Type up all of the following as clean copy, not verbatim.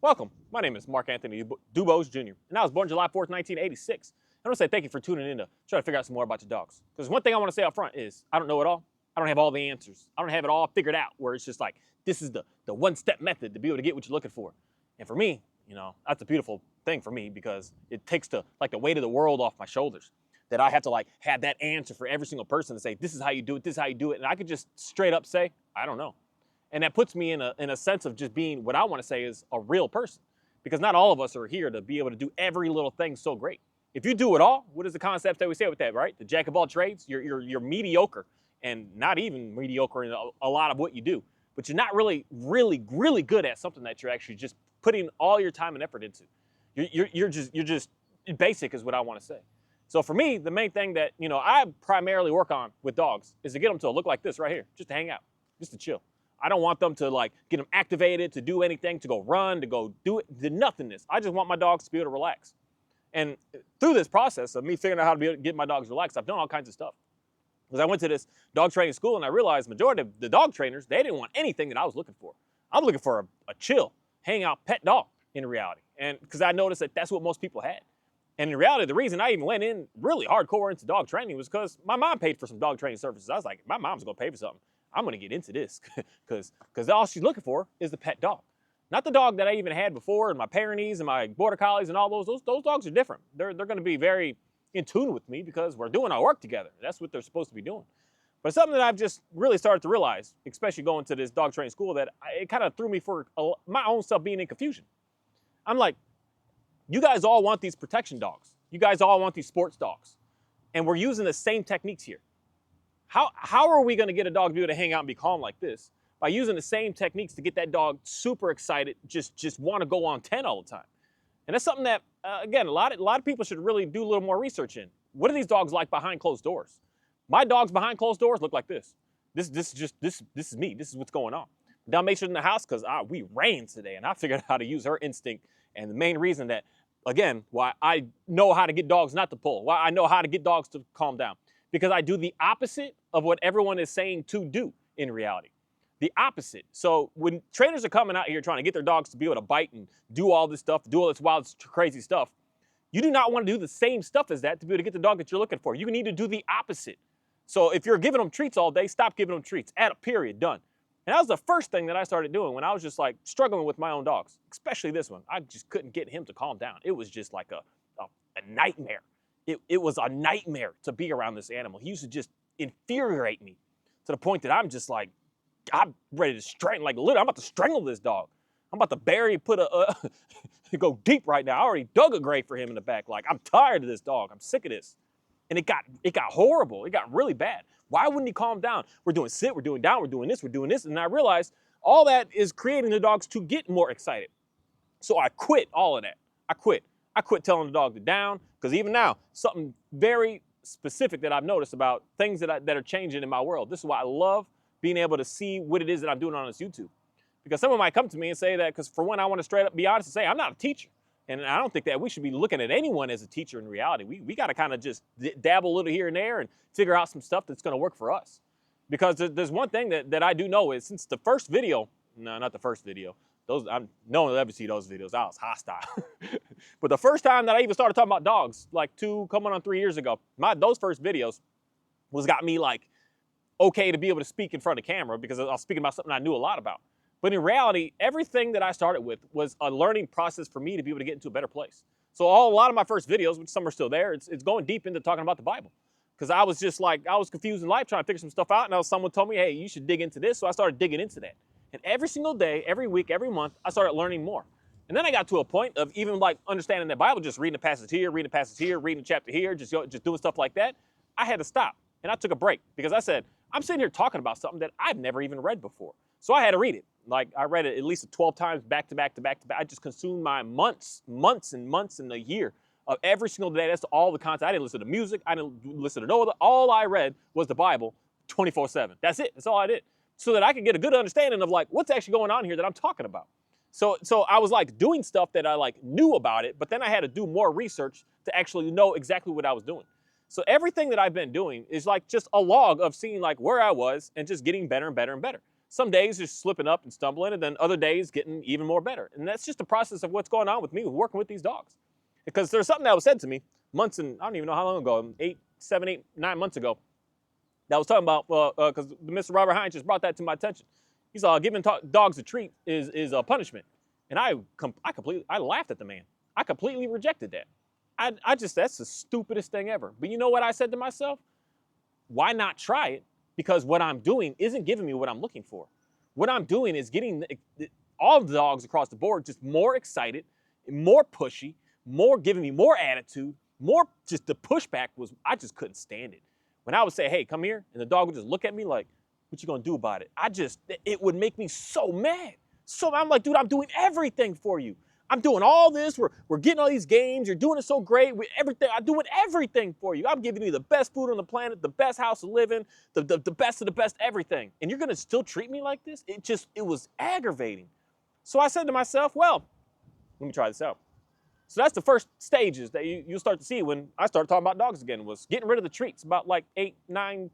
Welcome. My name is Mark Anthony Dubose Jr., and I was born July 4th, 1986. I want to say thank you for tuning in to try to figure out some more about your dogs. Because one thing I want to say up front is I don't know it all. I don't have all the answers. I don't have it all figured out where it's just like, this is the one-step method to be able to get what you're looking for. And for me, that's a beautiful thing for me because it takes the weight of the world off my shoulders. That I have to have that answer for every single person to say, this is how you do it, this is how you do it. And I could just straight up say, I don't know. And that puts me in a sense of just being what I want to say is a real person. Because not all of us are here to be able to do every little thing so great. If you do it all, what is the concept that we say with that, right? The jack of all trades, you're mediocre and not even mediocre in a lot of what you do. But you're not really good at something that you're actually just putting all your time and effort into. You're just basic is what I want to say. So for me, the main thing that I primarily work on with dogs is to get them to look like this right here, just to hang out, just to chill. I don't want them to get them activated, to do anything, to go run, to go do it, to nothingness. I just want my dogs to be able to relax. And through this process of me figuring out how to be able to get my dogs relaxed, I've done all kinds of stuff. Because I went to this dog training school and I realized majority of the dog trainers, they didn't want anything that I was looking for. I'm looking for a chill, hang out pet dog in reality. And because I noticed that that's what most people had. And in reality, the reason I even went in really hardcore into dog training was because my mom paid for some dog training services. I was like, my mom's gonna pay for something. I'm gonna get into this because all she's looking for is the pet dog. Not the dog that I even had before, and my Pyrenees and my Border Collies and all those dogs are different. They're gonna be very in tune with me because we're doing our work together. That's what they're supposed to be doing. But it's something that I've just really started to realize, especially going to this dog training school, that it kind of threw me for my own self being in confusion. I'm like, you guys all want these protection dogs. You guys all want these sports dogs. And we're using the same techniques here. How are we going to get a dog to be able to hang out and be calm like this? By using the same techniques to get that dog super excited, just want to go on 10 all the time. And that's something that, again, a lot of people should really do a little more research in. What are these dogs like behind closed doors? My dogs behind closed doors look like this. This is me. This is what's going on. Dalmatian in the house because we ran today, and I figured out how to use her instinct. And the main reason that, again, why I know how to get dogs not to pull, why I know how to get dogs to calm down, because I do the opposite of what everyone is saying to do in reality. The opposite. So when trainers are coming out here trying to get their dogs to be able to bite and do all this stuff, do all this wild, crazy stuff, you do not want to do the same stuff as that to be able to get the dog that you're looking for. You need to do the opposite. So if you're giving them treats all day, stop giving them treats. Add a period, done. And that was the first thing that I started doing when I was just struggling with my own dogs, especially this one. I just couldn't get him to calm down. It was just like a nightmare. It was a nightmare to be around this animal. He used to just infuriate me to the point that I'm just like, I'm ready to strangle, literally, I'm about to strangle this dog. I'm about to go deep right now. I already dug a grave for him in the back. I'm tired of this dog. I'm sick of this. And it got horrible. It got really bad. Why wouldn't he calm down? We're doing sit, we're doing down, we're doing this, we're doing this. And I realized all that is creating the dogs to get more excited. So I quit all of that. I quit telling the dog to down, because even now, something very specific that I've noticed about things that are changing in my world. This is why I love being able to see what it is that I'm doing on this YouTube. Because someone might come to me and say that, because for one, I want to straight up be honest and say, I'm not a teacher. And I don't think that we should be looking at anyone as a teacher in reality. We got to kind of just dabble a little here and there and figure out some stuff that's going to work for us. Because there's one thing that I do know is since the first video, no, not the first video, no one will ever see those videos. I was hostile. But the first time that I even started talking about dogs, 3 years ago, those first videos got me okay to be able to speak in front of camera because I was speaking about something I knew a lot about. But in reality, everything that I started with was a learning process for me to be able to get into a better place. So a lot of my first videos, which some are still there, it's going deep into talking about the Bible. Because I was just I was confused in life trying to figure some stuff out. And someone told me, hey, you should dig into this. So I started digging into that. And every single day, every week, every month, I started learning more. And then I got to a point of even understanding the Bible, just reading a passage here, reading a chapter here, just doing stuff like that. I had to stop. And I took a break because I said, I'm sitting here talking about something that I've never even read before. So I had to read it. I read it at least 12 times back to back to back to back. I just consumed my months and months in a year of every single day. That's all the content. I didn't listen to music. I didn't listen to no other. All I read was the Bible 24/7. That's it. That's all I did. So that I could get a good understanding of what's actually going on here that I'm talking about. So I was doing stuff that I knew about it, but then I had to do more research to actually know exactly what I was doing. So everything that I've been doing is just a log of seeing where I was and just getting better and better and better. Some days just slipping up and stumbling, and then other days getting even more better. And that's just the process of what's going on with me working with these dogs. Because there's something that was said to me months, and I don't even know how long ago, 9 months ago, that was talking about, because Mr. Robert Hines just brought that to my attention. He's giving dogs a treat is a punishment. And I laughed at the man. I completely rejected that. That's the stupidest thing ever. But you know what I said to myself? Why not try it? Because what I'm doing isn't giving me what I'm looking for. What I'm doing is getting all the dogs across the board just more excited, more pushy, more giving me more attitude, more just the pushback was, I just couldn't stand it. When I would say, hey, come here, and the dog would just look at me like, what you gonna do about it? It would make me so mad. So I'm like, dude, I'm doing everything for you. I'm doing all this. We're getting all these games. You're doing it so great. Everything. I'm doing everything for you. I'm giving you the best food on the planet, the best house to live in, the best of the best everything. And you're gonna still treat me like this? It was aggravating. So I said to myself, well, let me try this out. So that's the first stages that you'll start to see when I started talking about dogs again, was getting rid of the treats about like 8, 9,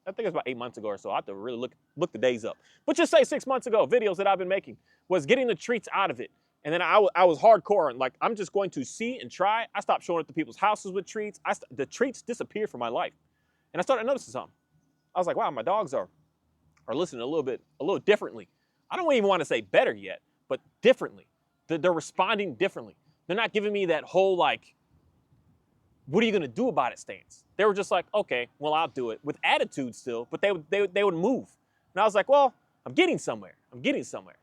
I think it was about 8 months ago or so. I have to really look the days up. But just say 6 months ago, videos that I've been making was getting the treats out of it. And then I was hardcore and like, I'm just going to see and try. I stopped showing up to people's houses with treats. The treats disappeared from my life. And I started noticing something. I was like, wow, my dogs are listening a little differently. I don't even want to say better yet, but differently. They're responding differently. They're not giving me that whole like, what are you gonna do about it stance. They were just like, okay, well, I'll do it, with attitude still, but they would move. And I was like, well, I'm getting somewhere.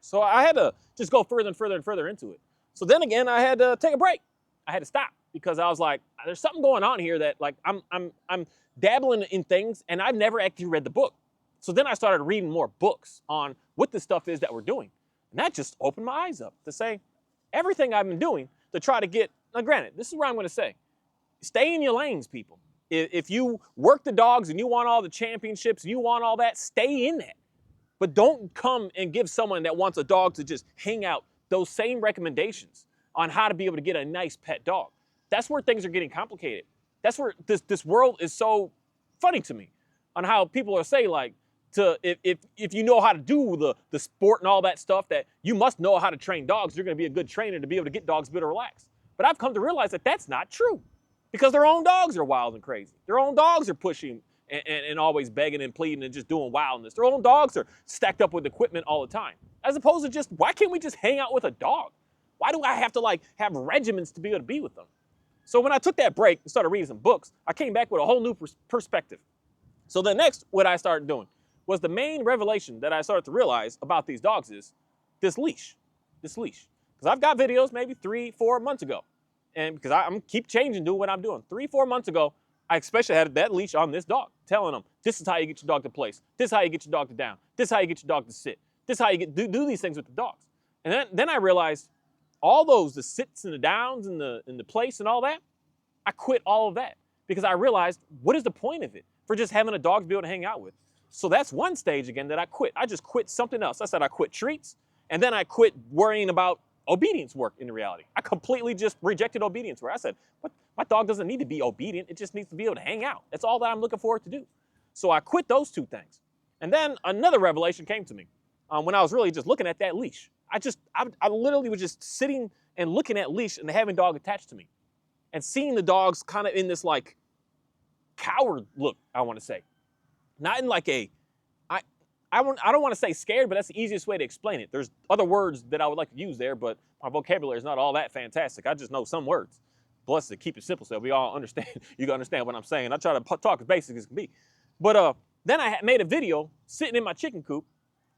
So I had to just go further and further and further into it. So then again, I had to take a break. I had to stop because I was like, there's something going on here that like I'm dabbling in things and I've never actually read the book. So then I started reading more books on what this stuff is that we're doing. And that just opened my eyes up to say, everything I've been doing to try to get, now granted, this is what I'm gonna say. Stay in your lanes, people. If you work the dogs and you want all the championships and you want all that, stay in that. But don't come and give someone that wants a dog to just hang out those same recommendations on how to be able to get a nice pet dog. That's where things are getting complicated. That's where this world is so funny to me, on how people are saying like, if you know how to do the sport and all that stuff, that you must know how to train dogs. You're going to be a good trainer to be able to get dogs to be able to relax. But I've come to realize that that's not true, because their own dogs are wild and crazy. Their own dogs are pushing and always begging and pleading and just doing wildness. Their own dogs are stacked up with equipment all the time. As opposed to just, why can't we just hang out with a dog? Why do I have to like have regimens to be able to be with them? So when I took that break and started reading some books, I came back with a whole new perspective. So the next, what I started doing was, the main revelation that I started to realize about these dogs is this leash. Because I've got videos maybe 3-4 months ago. And because I'm keep changing, doing what I'm doing. 3-4 months ago, I especially had that leash on this dog, telling them, this is how you get your dog to place. This is how you get your dog to down. This is how you get your dog to sit. This is how you do these things with the dogs. And then I realized all those, the sits and the downs and the place and all that, I quit all of that. Because I realized, what is the point of it for just having a dog to be able to hang out with? So that's one stage again that I quit. I just quit something else. I said I quit treats, and then I quit worrying about obedience work in reality. I completely just rejected obedience work. I said, what? My dog doesn't need to be obedient. It just needs to be able to hang out. That's all that I'm looking forward to do. So I quit those two things. And then another revelation came to me when I was really just looking at that leash. I literally was just sitting and looking at leash and having dog attached to me and seeing the dogs kind of in this like coward look, I want to say. Not in like I don't want to say scared, but that's the easiest way to explain it. There's other words that I would like to use there, but my vocabulary is not all that fantastic. I just know some words. Plus, to keep it simple so we all understand, you can understand what I'm saying. I try to talk as basic as can be. But then I made a video sitting in my chicken coop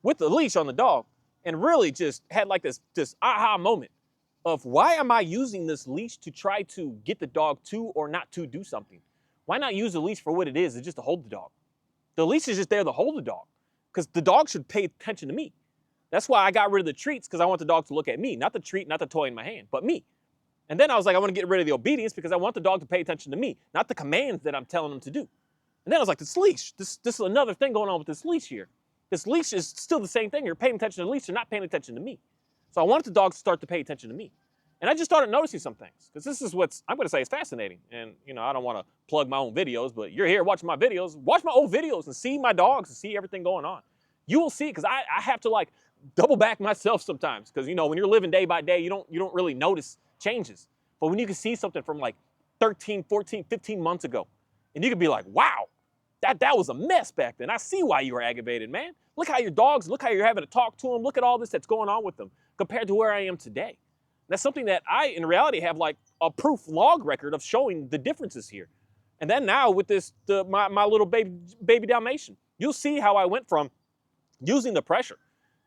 with the leash on the dog, and really just had like this aha moment of, why am I using this leash to try to get the dog to or not to do something? Why not use the leash for what it is just to hold the dog? The leash is just there to hold the dog, because the dog should pay attention to me. That's why I got rid of the treats, because I want the dog to look at me, not the treat, not the toy in my hand, but me. And then I was like, I want to get rid of the obedience, because I want the dog to pay attention to me, not the commands that I'm telling them to do. And then I was like, this leash, this is another thing going on with this leash here. This leash is still the same thing. You're paying attention to the leash, you're not paying attention to me. So I wanted the dog to start to pay attention to me. And I just started noticing some things, because this is what's, I'm going to say, is fascinating. And, I don't want to plug my own videos, but you're here watching my videos. Watch my old videos and see my dogs and see everything going on. You will see, because I have to like double back myself sometimes, because when you're living day by day, you don't really notice changes. But when you can see something from like 13, 14, 15 months ago, and you can be like, wow, that was a mess back then. I see why you were aggravated, man. Look how your dogs, look how you're having to talk to them. Look at all this that's going on with them compared to where I am today. That's something that I, in reality, have like a proof log record of showing the differences here. And then now with this, my little baby Dalmatian, you'll see how I went from using the pressure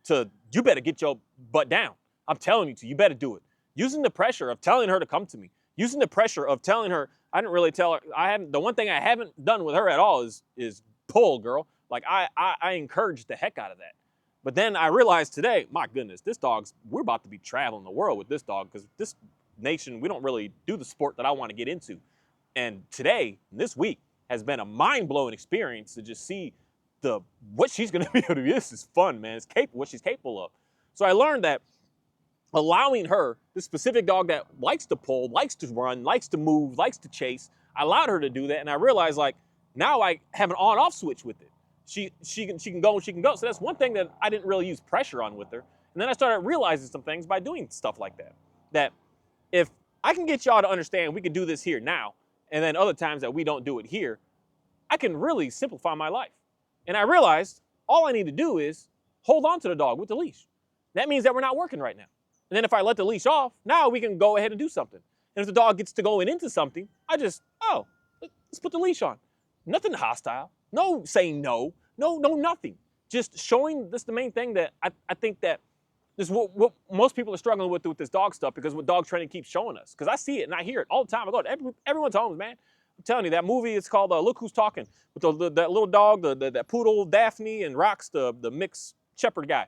to, you better get your butt down. I'm telling you to, you better do it. Using the pressure of telling her to come to me. Using the pressure of telling her, I didn't really tell her, the one thing I haven't done with her at all is pull, girl. Like I encouraged the heck out of that. But then I realized today, my goodness, we're about to be traveling the world with this dog, because this nation, we don't really do the sport that I want to get into. And today, this week, has been a mind-blowing experience to just see what she's going to be able to do. This is fun, man. It's what she's capable of. So I learned that allowing her, this specific dog that likes to pull, likes to run, likes to move, likes to chase, I allowed her to do that. And I realized, like, now I have an on-off switch with it. She can go and she can go. So that's one thing that I didn't really use pressure on with her. And then I started realizing some things by doing stuff like that. That if I can get y'all to understand we can do this here now, and then other times that we don't do it here, I can really simplify my life. And I realized all I need to do is hold on to the dog with the leash. That means that we're not working right now. And then if I let the leash off, now we can go ahead and do something. And if the dog gets to going into something, I just, let's put the leash on. Nothing hostile. No saying no. No, nothing. Just showing, this the main thing that I think that this is what most people are struggling with this dog stuff, because what dog training keeps showing us. Because I see it and I hear it all the time. I go to everyone's homes, man. I'm telling you, that movie, it's called Look Who's Talking, with that little dog, that poodle, Daphne, and Rox, the mixed shepherd guy.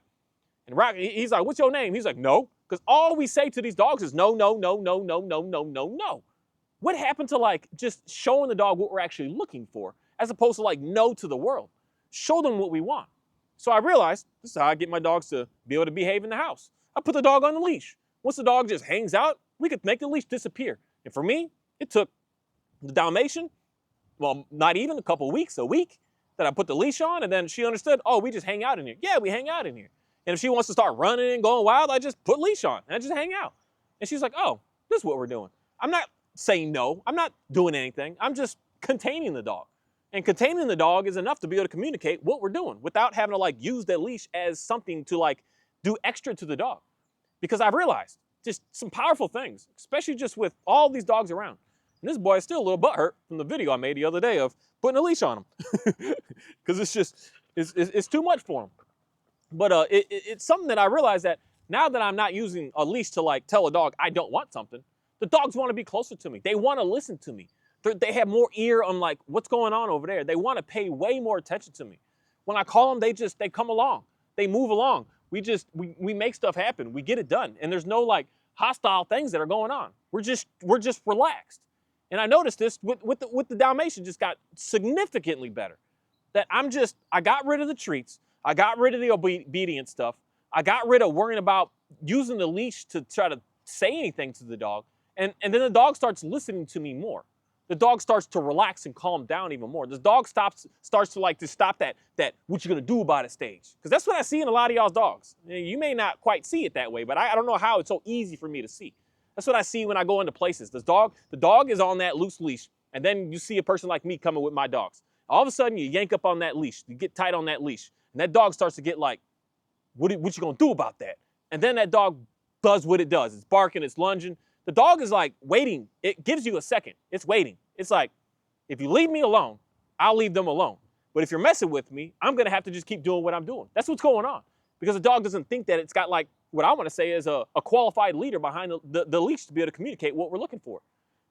And Rock, he's like, what's your name? He's like, no. Because all we say to these dogs is no, no, no, no, no, no, no, no, no. What happened to like just showing the dog what we're actually looking for, as opposed to like no to the world? Show them what we want. So I realized this is how I get my dogs to be able to behave in the house. I put the dog on the leash. Once the dog just hangs out, we could make the leash disappear. And for me, it took the Dalmatian, well, not even a couple weeks, a week, that I put the leash on, and then she understood, oh, we just hang out in here. Yeah, we hang out in here. And if she wants to start running and going wild, I just put leash on and I just hang out. And she's like, oh, this is what we're doing. I'm not saying no. I'm not doing anything. I'm just containing the dog. And containing the dog is enough to be able to communicate what we're doing without having to like use that leash as something to like do extra to the dog. Because I've realized just some powerful things, especially just with all these dogs around. And this boy is still a little butthurt from the video I made the other day of putting a leash on him. Because it's too much for him. But it's something that I realized that now that I'm not using a leash to like tell a dog I don't want something, the dogs want to be closer to me. They want to listen to me. They have more ear on like what's going on over there. They want to pay way more attention to me. When I call them, they come along. They move along. We make stuff happen. We get it done. And there's no like hostile things that are going on. We're just relaxed. And I noticed this with the Dalmatian just got significantly better. That I got rid of the treats. I got rid of the obedient stuff. I got rid of worrying about using the leash to try to say anything to the dog. And then the dog starts listening to me more. The dog starts to relax and calm down even more. The dog starts to like to stop that what you gonna do about it stage. Because that's what I see in a lot of y'all's dogs. You may not quite see it that way, but I don't know how it's so easy for me to see. That's what I see when I go into places. The dog is on that loose leash, and then you see a person like me coming with my dogs. All of a sudden, you yank up on that leash. You get tight on that leash. And that dog starts to get like, what you gonna do about that? And then that dog does what it does. It's barking, it's lunging. The dog is like waiting. It gives you a second. It's waiting. It's like, if you leave me alone, I'll leave them alone. But if you're messing with me, I'm gonna have to just keep doing what I'm doing. That's what's going on. Because the dog doesn't think that it's got like, what I wanna say is a qualified leader behind the leash to be able to communicate what we're looking for.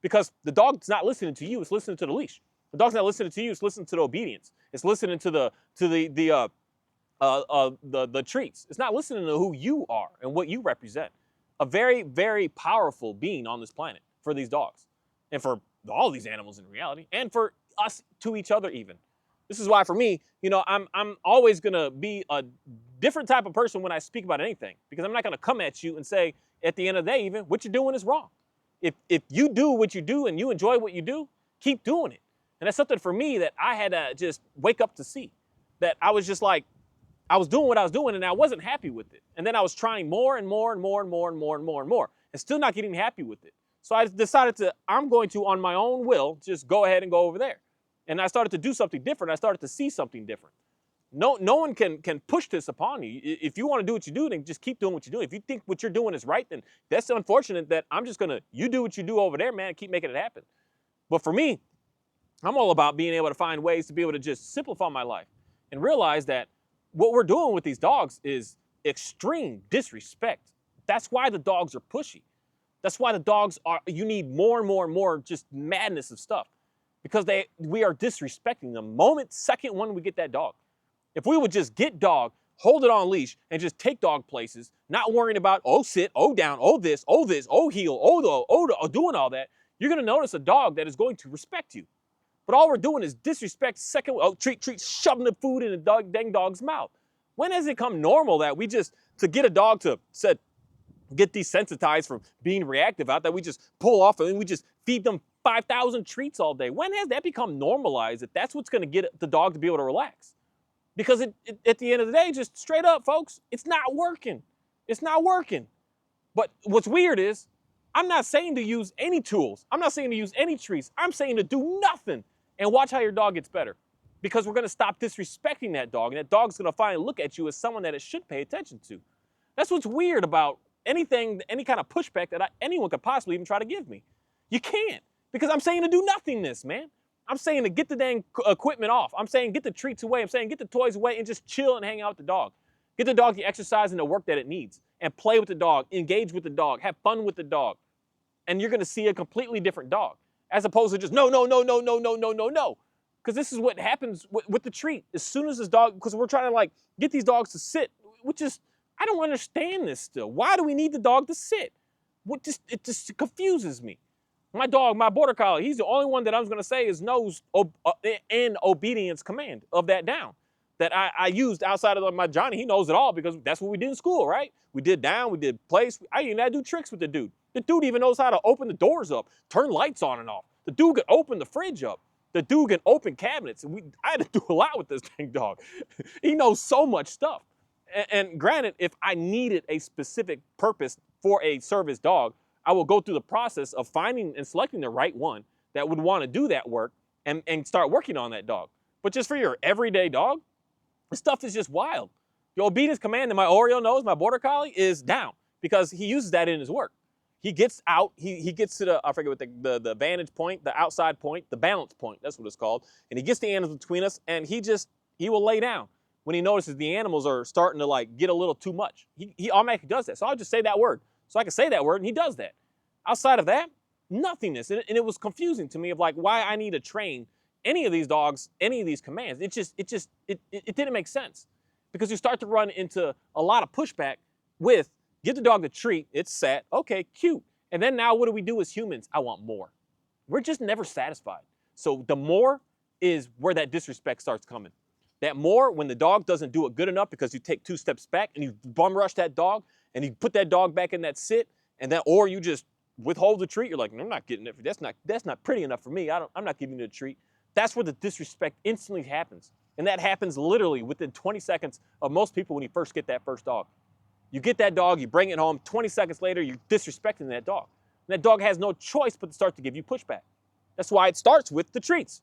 Because the dog's not listening to you, it's listening to the leash. The dog's not listening to you, it's listening to the obedience. It's listening to the treats. It's not listening to who you are and what you represent. A very, very powerful being on this planet for these dogs and for all these animals in reality, and for us to each other even. This is why for me, I'm always gonna be a different type of person when I speak about anything, because I'm not gonna come at you and say, at the end of the day even, what you're doing is wrong. If you do what you do and you enjoy what you do, keep doing it. And that's something for me that I had to just wake up to see. That I was just like, I was doing what I was doing and I wasn't happy with it. And then I was trying more and more and more and more and more and more and more and still not getting happy with it. So I decided I'm going to, on my own will, just go ahead and go over there. And I started to do something different. I started to see something different. No one can push this upon you. If you want to do what you do, then just keep doing what you do. If you think what you're doing is right, then that's unfortunate that I'm just going to, you do what you do over there, man, and keep making it happen. But for me, I'm all about being able to find ways to be able to just simplify my life and realize that what we're doing with these dogs is extreme disrespect. That's why the dogs are pushy. That's why the dogs are, you need more and more and more just madness of stuff because we are disrespecting them second when we get that dog. If we would just get dog, hold it on leash, and just take dog places, not worrying about, oh, sit, oh, down, oh, this, oh, heel, doing all that, you're going to notice a dog that is going to respect you. But all we're doing is disrespect treat, shoving the food in the dang dog's mouth. When has it come normal that we just, to get a dog to get desensitized from being reactive out, that we just pull off and we just feed them 5,000 treats all day? When has that become normalized that that's what's going to get the dog to be able to relax? Because at the end of the day, just straight up, folks, it's not working. It's not working. But what's weird is, I'm not saying to use any tools. I'm not saying to use any treats. I'm saying to do nothing and watch how your dog gets better. Because we're going to stop disrespecting that dog, and that dog's going to finally look at you as someone that it should pay attention to. That's what's weird about anything, any kind of pushback that anyone could possibly even try to give me. You can't, because I'm saying to do nothingness, man. I'm saying to get the dang equipment off. I'm saying get the treats away. I'm saying get the toys away and just chill and hang out with the dog. Get the dog the exercise and the work that it needs, and play with the dog, engage with the dog, have fun with the dog. And you're going to see a completely different dog, as opposed to just no. Because this is what happens with the treat. As soon as this dog, because we're trying to get these dogs to sit, which is, I don't understand this still. Why do we need the dog to sit? It just confuses me. My dog, my border collie, he's the only one that I'm going to say knows and obedience command of that down that I used outside of my Johnny. He knows it all because that's what we did in school, right? We did down, we did place. I even had to do tricks with the dude. The dude even knows how to open the doors up, turn lights on and off. The dude can open the fridge up. The dude can open cabinets. And I had to do a lot with this dang dog. He knows so much stuff. And granted, if I needed a specific purpose for a service dog, I will go through the process of finding and selecting the right one that would want to do that work and start working on that dog. But just for your everyday dog, this stuff is just wild. The obedience command that my Oreo knows, my border collie, is down because he uses that in his work. He gets out, he gets to the, I forget what the vantage point, the outside point, the balance point, that's what it's called. And he gets the animals between us and he will lay down when he notices the animals are starting to get a little too much. He automatically does that. So I'll just say that word. So I can say that word and he does that. Outside of that, nothingness. And it was confusing to me of why I need to train any of these dogs, any of these commands. It didn't make sense because you start to run into a lot of pushback with give the dog the treat, it's sat, okay, cute. And then now what do we do as humans? I want more. We're just never satisfied. So the more is where that disrespect starts coming. That more, when the dog doesn't do it good enough because you take 2 steps back and you bum rush that dog and you put that dog back in that sit, and then or you just withhold the treat, you're like, no, I'm not getting it. That's not pretty enough for me. I'm not giving you the treat. That's where the disrespect instantly happens. And that happens literally within 20 seconds of most people when you first get that first dog. You get that dog, you bring it home, 20 seconds later, you're disrespecting that dog. And that dog has no choice but to start to give you pushback. That's why it starts with the treats.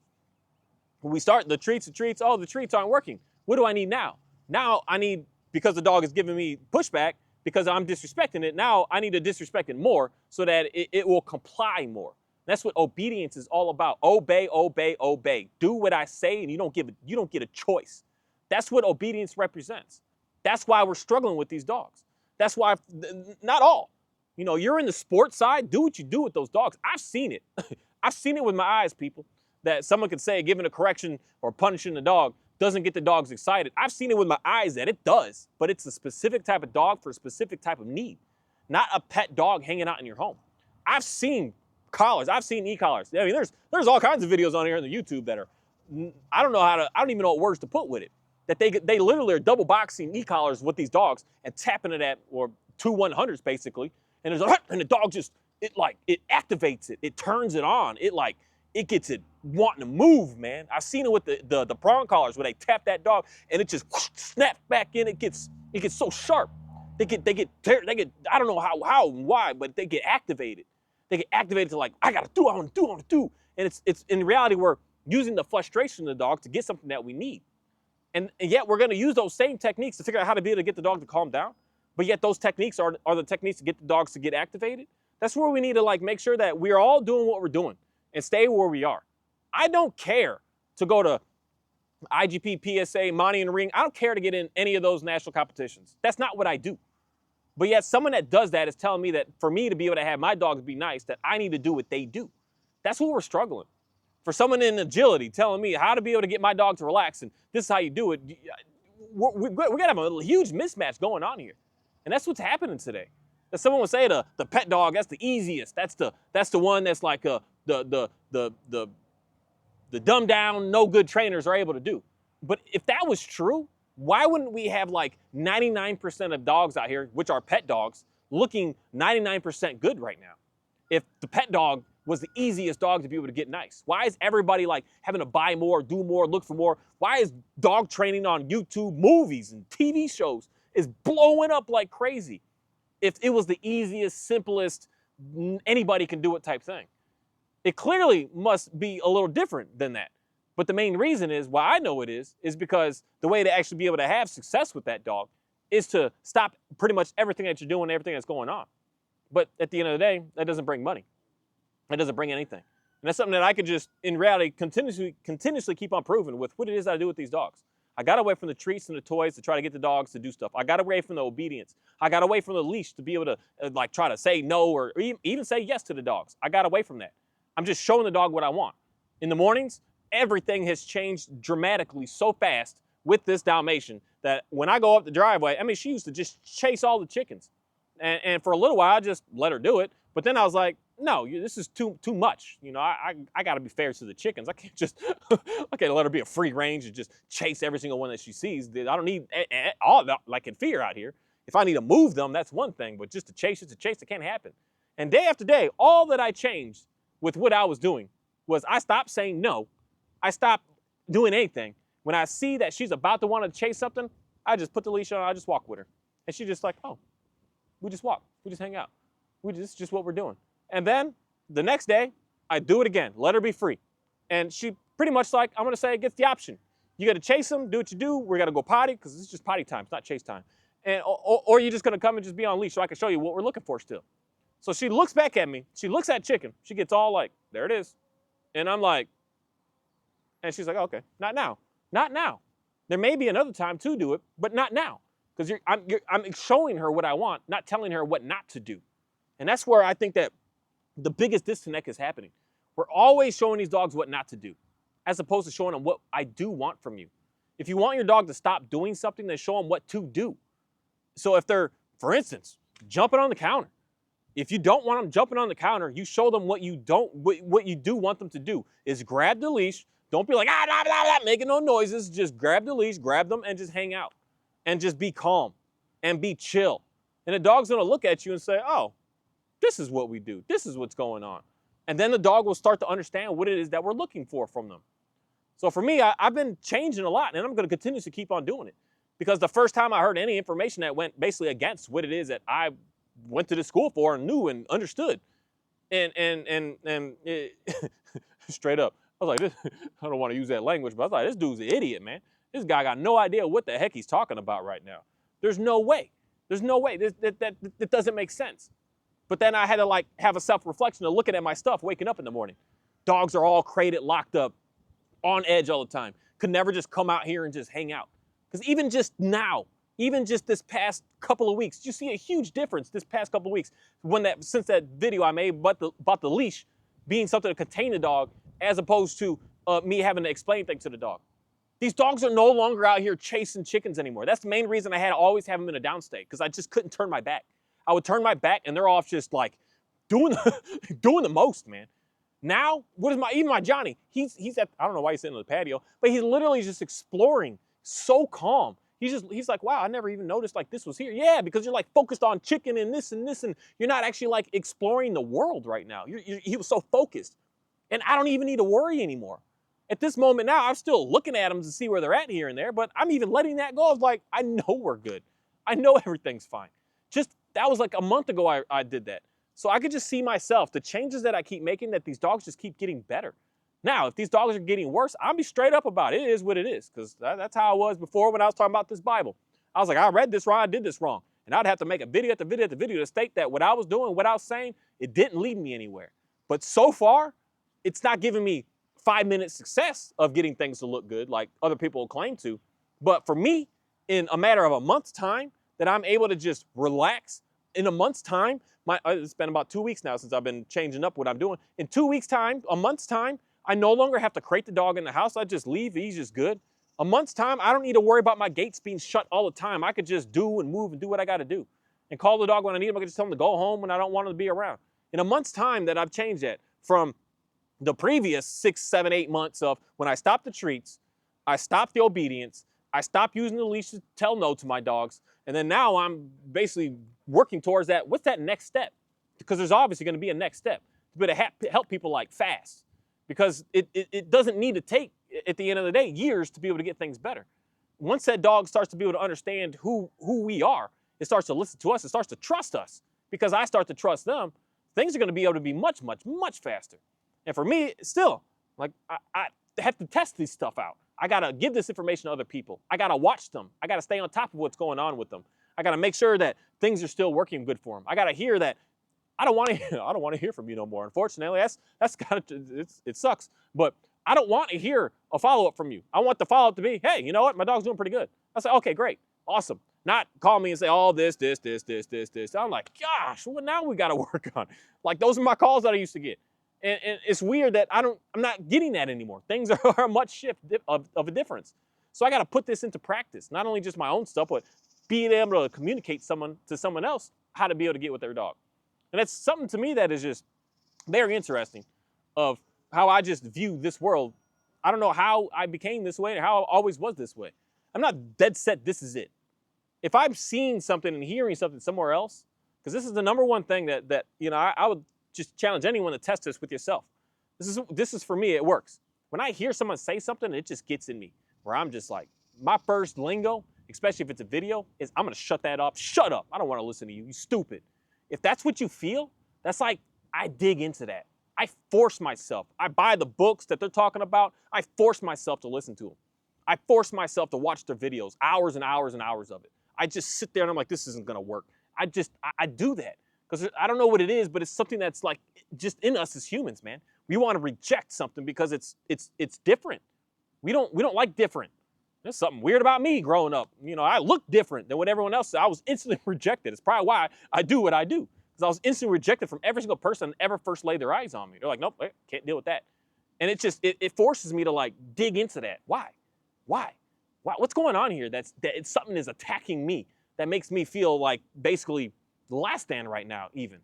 When we start the treats, oh, the treats aren't working. What do I need now? Now I need, because the dog is giving me pushback, because I'm disrespecting it, now I need to disrespect it more so that it will comply more. That's what obedience is all about. Obey, obey, obey. Do what I say and you don't get a choice. That's what obedience represents. That's why we're struggling with these dogs. That's why, not all. You're in the sports side, do what you do with those dogs. I've seen it. I've seen it with my eyes, people, that someone could say giving a correction or punishing the dog doesn't get the dogs excited. I've seen it with my eyes that it does, but it's a specific type of dog for a specific type of need, not a pet dog hanging out in your home. I've seen collars. I've seen e-collars. I mean, there's all kinds of videos on here on the YouTube that are, I don't even know what words to put with it. That they literally are double boxing e-collars with these dogs and tapping it at, or 2 100s basically. And the dog just, it activates it. It turns it on. It it gets it wanting to move, man. I've seen it with the prong collars where they tap that dog and it just snaps back in. It gets so sharp. They get I don't know how and why, but they get activated. They get activated to like, I want to do. And it's in reality we're using the frustration of the dog to get something that we need. And yet we're going to use those same techniques to figure out how to be able to get the dog to calm down. But yet those techniques are the techniques to get the dogs to get activated. That's where we need to like make sure that we're all doing what we're doing and stay where we are. I don't care to go to IGP, PSA, Monty in the Ring. I don't care to get in any of those national competitions. That's not what I do. But yet someone that does that is telling me that for me to be able to have my dogs be nice, that I need to do what they do. That's where we're struggling. For someone in agility telling me how to be able to get my dog to relax and this is how you do it, we're going to have a huge mismatch going on here. And that's what's happening today. That someone would say the pet dog, that's the easiest. That's the one that's like the dumbed down, no good trainers are able to do. But if that was true, why wouldn't we have like 99% of dogs out here, which are pet dogs, looking 99% good right now? If the pet dog was the easiest dog to be able to get nice. Why is everybody like having to buy more, do more, look for more? Why is dog training on YouTube, movies and TV shows is blowing up like crazy? If it was the easiest, simplest, anybody can do it type thing. It clearly must be a little different than that. But the main reason is, why I know it is because the way to actually be able to have success with that dog is to stop pretty much everything that you're doing, everything that's going on. But at the end of the day, that doesn't bring money. That doesn't bring anything. And that's something that I could just, in reality, continuously keep on proving with what it is I do with these dogs. I got away from the treats and the toys to try to get the dogs to do stuff. I got away from the obedience. I got away from the leash to be able to like try to say no or even say yes to the dogs. I got away from that. I'm just showing the dog what I want. In the mornings, everything has changed dramatically so fast with this Dalmatian that when I go up the driveway, I mean, she used to just chase all the chickens. And for a little while, I just let her do it. But then I was like, no, this is too much. You know, I got to be fair to the chickens. I can't just, I can't let her be a free range and just chase every single one that she sees. I don't need all that, like in fear out here. If I need to move them, that's one thing. But just to chase, it can't happen. And day after day, all that I changed with what I was doing was I stopped saying no. I stopped doing anything. When I see that she's about to want to chase something, I just put the leash on, I just walk with her. And she's just like, oh, we just walk. We just hang out. This is just what we're doing. And then the next day, I do it again. Let her be free. And she pretty much like, I'm going to say, gets the option. You got to chase them, do what you do. We're going to go potty because it's just potty time. It's not chase time. And, or you're just going to come and just be on leash so I can show you what we're looking for still. So she looks back at me. She looks at chicken. She gets all like, there it is. And I'm like, and she's like, okay, not now. Not now. There may be another time to do it, but not now. Because I'm showing her what I want, not telling her what not to do. And that's where I think that the biggest disconnect is happening. We're always showing these dogs what not to do, as opposed to showing them what I do want from you. If you want your dog to stop doing something, then show them what to do. So if they're, for instance, jumping on the counter, if you don't want them jumping on the counter, you show them what you do want them to do is grab the leash. Don't be like, blah, blah, blah, making no noises. Just grab the leash, grab them, and just hang out. And just be calm and be chill. And the dog's gonna look at you and say, oh, this is what we do. This is what's going on. And then the dog will start to understand what it is that we're looking for from them. So for me, I've been changing a lot, and I'm gonna continue to keep on doing it. Because the first time I heard any information that went basically against what it is that I went to the school for and knew and understood, and it, straight up, I was like, I don't want to use that language, but I was like, this dude's an idiot, man. This guy got no idea what the heck he's talking about right now. There's no way. There's no way. That doesn't make sense. But then I had to like have a self-reflection of looking at my stuff, waking up in the morning. Dogs are all crated, locked up, on edge all the time. Could never just come out here and just hang out. Because even just now, even just this past couple of weeks, you see a huge difference this past couple of weeks since that video I made about the leash being something to contain the dog as opposed to me having to explain things to the dog. These dogs are no longer out here chasing chickens anymore. That's the main reason I had to always have them in a downstate, because I just couldn't turn my back. I would turn my back and they're off just like doing the most, man. Now, even my Johnny, he's at, I don't know why he's sitting on the patio, but he's literally just exploring, so calm. He's like, wow, I never even noticed like this was here. Yeah, because you're like focused on chicken and this, and you're not actually like exploring the world right now. He was so focused. And I don't even need to worry anymore. At this moment now, I'm still looking at them to see where they're at here and there, but I'm even letting that go of like, I know we're good. I know everything's fine. Just, that was like a month ago I did that. So I could just see myself, the changes that I keep making, that these dogs just keep getting better. Now, if these dogs are getting worse, I'll be straight up about it. It is what it is, because that's how I was before when I was talking about this Bible. I was like, I read this wrong, I did this wrong. And I'd have to make a video after video after video to state that what I was doing, what I was saying, it didn't lead me anywhere. But so far, it's not giving me 5-minute success of getting things to look good like other people claim to. But for me, in a matter of a month's time, that I'm able to just relax. In a month's time, it's been about 2 weeks now since I've been changing up what I'm doing. In 2 weeks' time, a month's time, I no longer have to crate the dog in the house. I just leave, he's just good. A month's time, I don't need to worry about my gates being shut all the time. I could just do and move and do what I got to do. And call the dog when I need him. I can just tell him to go home when I don't want him to be around. In a month's time that I've changed that from the previous 6, 7, 8 months of when I stopped the treats, I stopped the obedience, I stopped using the leash to tell no to my dogs, and then now I'm basically working towards that. What's that next step? Because there's obviously going to be a next step. But to help people like fast. Because it doesn't need to take, at the end of the day, years to be able to get things better. Once that dog starts to be able to understand who we are, it starts to listen to us, it starts to trust us. Because I start to trust them, things are going to be able to be much, much, much faster. And for me, still, like I have to test this stuff out. I got to give this information to other people. I got to watch them. I got to stay on top of what's going on with them. I got to make sure that things are still working good for them. I got to hear that I don't want to hear from you no more. Unfortunately, that's kind of, it sucks. But I don't want to hear a follow-up from you. I want the follow-up to be, hey, you know what? My dog's doing pretty good. I say, okay, great, awesome. Not call me and say, oh, this. I'm like, gosh, well, now we got to work on. Like, those are my calls that I used to get. And it's weird that I'm not getting that anymore. Things are a much shift of a difference. So I got to put this into practice, not only just my own stuff, but being able to communicate to someone else how to be able to get with their dog. And that's something to me that is just very interesting of how I just view this world. I don't know how I became this way or how I always was this way. I'm not dead set this is it. If I'm seeing something and hearing something somewhere else, because this is the number one thing that you know, I would just challenge anyone to test this with yourself. This is for me, it works. When I hear someone say something, it just gets in me where I'm just like, my first lingo, especially if it's a video, is I'm gonna shut that up. Shut up, I don't wanna listen to you, you stupid. If that's what you feel, that's like, I dig into that. I force myself. I buy the books that they're talking about. I force myself to listen to them. I force myself to watch their videos, hours and hours and hours of it. I just sit there and I'm like, this isn't gonna work. I do that because I don't know what it is, but it's something that's like just in us as humans, man. We want to reject something because it's different. We don't like different. There's something weird about me growing up. You know, I look different than what everyone else said. I was instantly rejected. It's probably why I do what I do. Because I was instantly rejected from every single person that ever first laid their eyes on me. They're like, nope, can't deal with that. And it forces me to like dig into that. Why? What's going on here? That it's something is attacking me that makes me feel like basically the last stand right now, even.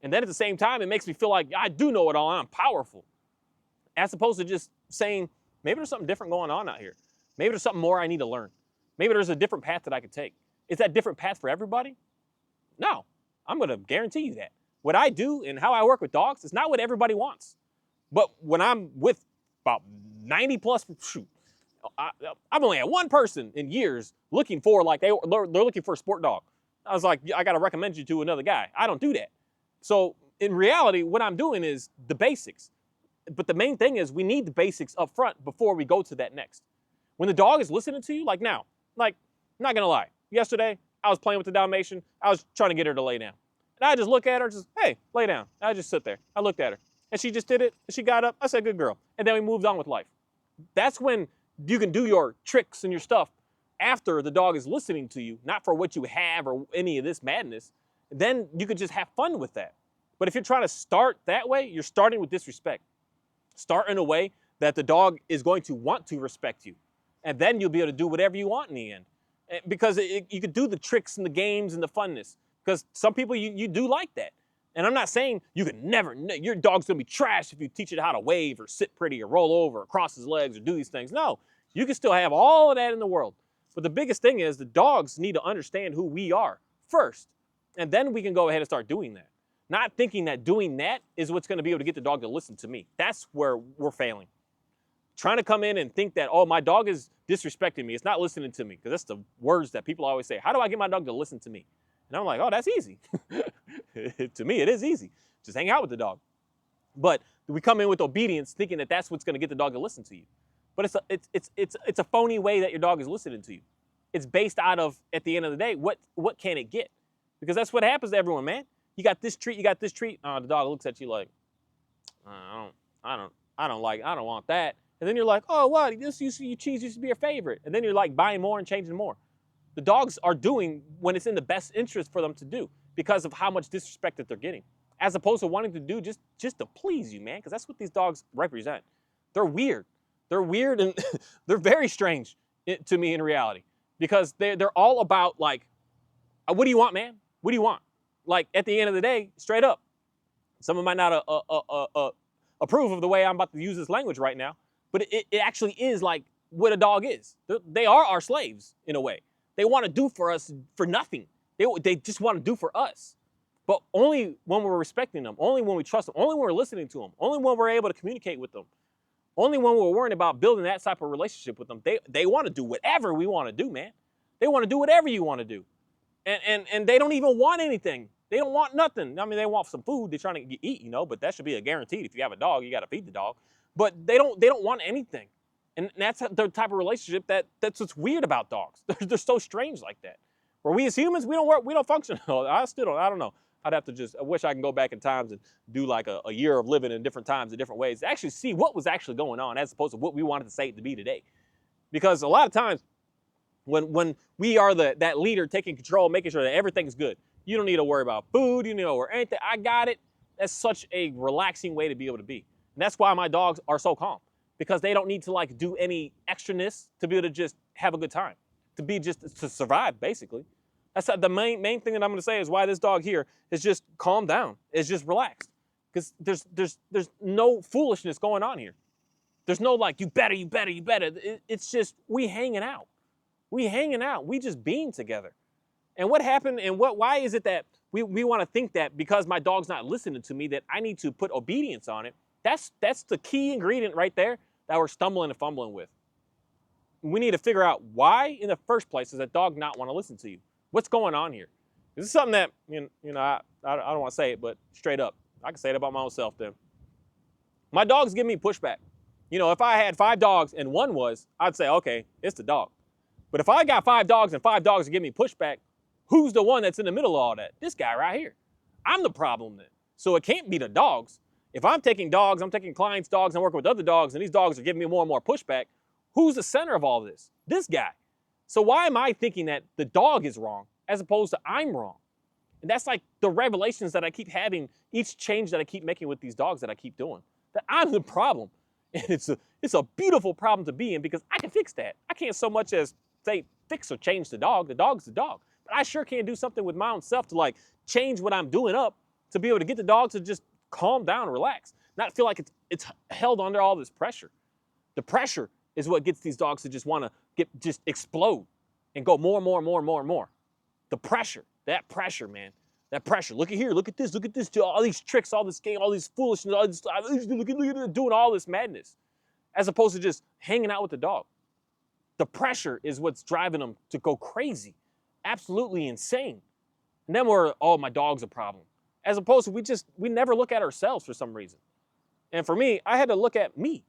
And then at the same time, it makes me feel like I do know it all and I'm powerful. As opposed to just saying, maybe there's something different going on out here. Maybe there's something more I need to learn. Maybe there's a different path that I could take. Is that different path for everybody? No, I'm gonna guarantee you that. What I do and how I work with dogs is not what everybody wants. But when I'm with about 90 plus, I've only had one person in years looking for, like, they're looking for a sport dog. I was like, I gotta recommend you to another guy. I don't do that. So in reality, what I'm doing is the basics. But the main thing is we need the basics up front before we go to that next. When the dog is listening to you, like now, like, I'm not gonna lie. Yesterday, I was playing with the Dalmatian. I was trying to get her to lay down. And I just look at her, just, hey, lay down. I just sit there. I looked at her. And she just did it. And she got up. I said, good girl. And then we moved on with life. That's when you can do your tricks and your stuff after the dog is listening to you, not for what you have or any of this madness. Then you could just have fun with that. But if you're trying to start that way, you're starting with disrespect. Start in a way that the dog is going to want to respect you. And then you'll be able to do whatever you want in the end. Because you could do the tricks and the games and the funness. Because some people, you do like that. And I'm not saying you can never, your dog's gonna be trash if you teach it how to wave or sit pretty or roll over or cross his legs or do these things. No, you can still have all of that in the world. But the biggest thing is the dogs need to understand who we are first. And then we can go ahead and start doing that. Not thinking that doing that is what's going to be able to get the dog to listen to me. That's where we're failing. Trying to come in and think that, oh, my dog is disrespecting me. It's not listening to me. Because that's the words that people always say. How do I get my dog to listen to me? And I'm like, oh, that's easy. To me, it is easy. Just hang out with the dog. But we come in with obedience thinking that that's what's going to get the dog to listen to you. But it's a phony way that your dog is listening to you. It's based out of, at the end of the day, what can it get? Because that's what happens to everyone, man. You got this treat, you got this treat. The dog looks at you like, I don't want that. And then you're like, oh, what? You cheese used to be your favorite. And then you're like buying more and changing more. The dogs are doing when it's in the best interest for them to do because of how much disrespect that they're getting, as opposed to wanting to do just to please you, man. Because that's what these dogs represent. They're weird. They're weird and they're very strange to me in reality, because they're all about like, what do you want, man? What do you want? Like, at the end of the day, straight up. Someone might not approve of the way I'm about to use this language right now, but it actually is like what a dog is. They are our slaves in a way. They want to do for us for nothing. They just want to do for us. But only when we're respecting them, only when we trust them, only when we're listening to them, only when we're able to communicate with them, only when we're worrying about building that type of relationship with them. They want to do whatever we want to do, man. They want to do whatever you want to do. And they don't even want anything. They don't want nothing. I mean, they want some food. They're trying to eat, but that should be a guaranteed. If you have a dog, you got to feed the dog. But they don't want anything. And that's the type of relationship that's what's weird about dogs. They're so strange like that. Where we as humans, we don't function. I don't know. I wish I can go back in times and do like a year of living in different times in different ways to actually see what was actually going on as opposed to what we wanted to say it to be today. Because a lot of times when we are that leader taking control, making sure that everything's good, you don't need to worry about food, you don't need to worry about anything. I got it. That's such a relaxing way to be able to be. And that's why my dogs are so calm, because they don't need to like do any extraness to be able to just have a good time, to survive, basically. That's the main thing that I'm going to say is why this dog here is just calm down. It's just relaxed. Because there's no foolishness going on here. There's no like, you better. It's just we hanging out. We just being together. And what happened and why is it that we want to think that because my dog's not listening to me that I need to put obedience on it? That's the key ingredient right there that we're stumbling and fumbling with. We need to figure out why in the first place does that dog not want to listen to you? What's going on here? This is something that, I don't want to say it, but straight up, I can say it about my own self then. My dogs give me pushback. If I had 5 dogs and one was, I'd say, okay, it's the dog. But if I got 5 dogs and 5 dogs give me pushback, who's the one that's in the middle of all that? This guy right here. I'm the problem then. So it can't be the dogs. If I'm taking dogs, I'm taking clients' dogs, I'm working with other dogs, and these dogs are giving me more and more pushback, who's the center of all this? This guy. So why am I thinking that the dog is wrong as opposed to I'm wrong? And that's like the revelations that I keep having, each change that I keep making with these dogs that I keep doing. That I'm the problem. And it's a beautiful problem to be in because I can fix that. I can't so much as say fix or change the dog. The dog's the dog. But I sure can do something with my own self to like change what I'm doing up to be able to get the dog to just calm down and relax. Not feel like it's held under all this pressure. The pressure is what gets these dogs to just want to just explode and go more and more and more and more and more. The pressure, that pressure, man. That pressure. Look at here, look at this, all these tricks, all this game, all these foolishness, look at doing all this madness. As opposed to just hanging out with the dog. The pressure is what's driving them to go crazy. Absolutely insane. And then my dog's a problem. As opposed to we never look at ourselves for some reason. And for me, I had to look at me.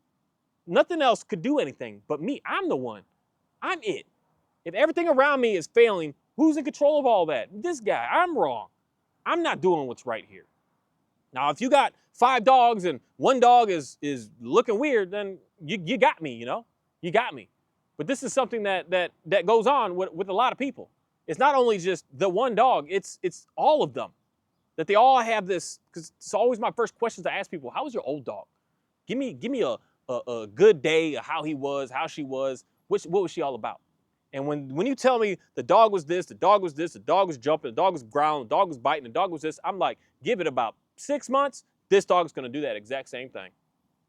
Nothing else could do anything but me. I'm the one. I'm it. If everything around me is failing, who's in control of all that? This guy. I'm wrong. I'm not doing what's right here. Now, if you got 5 dogs and one dog is looking weird, then you got me, You got me. But this is something that goes on with a lot of people. It's not only just the one dog, it's all of them. That they all have this, because it's always my first question to ask people, how was your old dog? Give me a good day of how he was, how she was, what was she all about? And when you tell me the dog was this, the dog was this, the dog was jumping, the dog was growling, the dog was biting, the dog was this, I'm like, give it about 6 months, this dog's going to do that exact same thing.